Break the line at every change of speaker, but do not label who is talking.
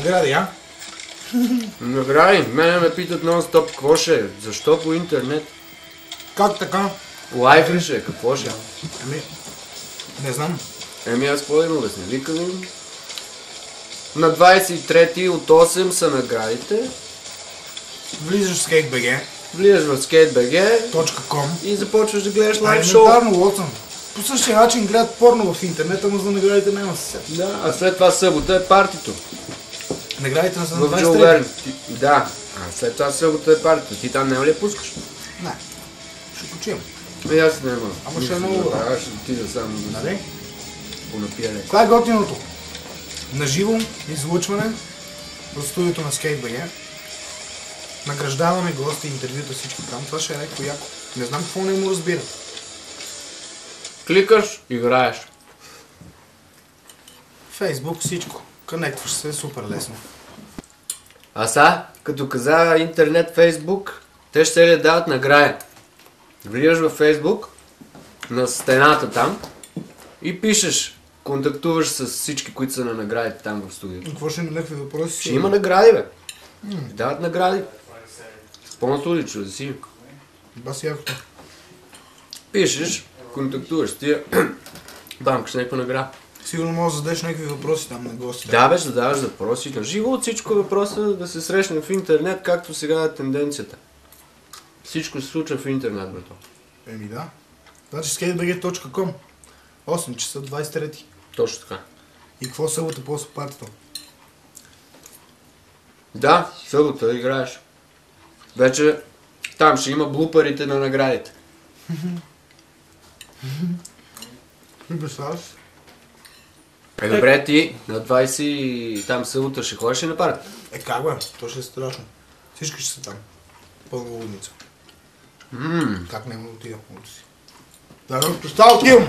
Награди, а?
Награди. Мене ме питат нон-стоп какво ще е. Защо по интернет?
Как така?
Лайф ли ще е? Какво ще е?
Ами, не знам.
Аз какво да им обясня? Викам им. На 23-ти от 8 са наградите.
Влизаш в SkateBG.
Влизаш в SkateBG
.com
и започваш да гледаш лайв шоу.
Елементарно, Лоцън. По същия начин гледат порно в интернета, но за наградите няма се сетят.
Да, а след това събота е партито.
Наградите на са на
В
23.
Джулверн. Да, а след това събота е партито. Ти там няма ли я пускаш?
Не. Ще почивам.
Аз няма.
Ама ще е много добре.
Аз ще отида само да
Нали?
понапия леко.
Това е готиното. Наживо излъчване в студиото на SkateBG. Награждаваме гости, интервюта, всичко там. Това ще е леко яко. Не знам какво не му разбира.
Кликаш, играеш.
Фейсбук, всичко. Конектваш се супер лесно.
А сега, като каза интернет, Фейсбук, те ще ли дават награди. Влизаш във Фейсбук, на стената там и пишеш, контактуваш с всички, които са на наградите там в студиото.
Какво ще има някакви въпроси?
Ще има награди, бе. Дават награди. Спонсори, че да си.
Баси якото.
Пишеш, контактуваш с тия, банкаш някаква награда.
Сигурно можеш да зададеш някакви въпроси там на гостите.
Да, бе, задаваш въпроси. На живо от всичко въпроса да се срещне в интернет, както сега е тенденцията. Всичко се случва в интернет, брато.
Еми да. Значи skatebg.com 8 часа 23.
Точно така.
И какво събота после партито?
Да, събота играеш. Вече там ще има блупарите на наградите.
Ти представяш?
Добре, ти на 20 и там събота ще ходиш ли на парк?
Как бе? То ще е страшно. Всички ще са там. Пълна лудница. Как не му отида? Да, става отивам!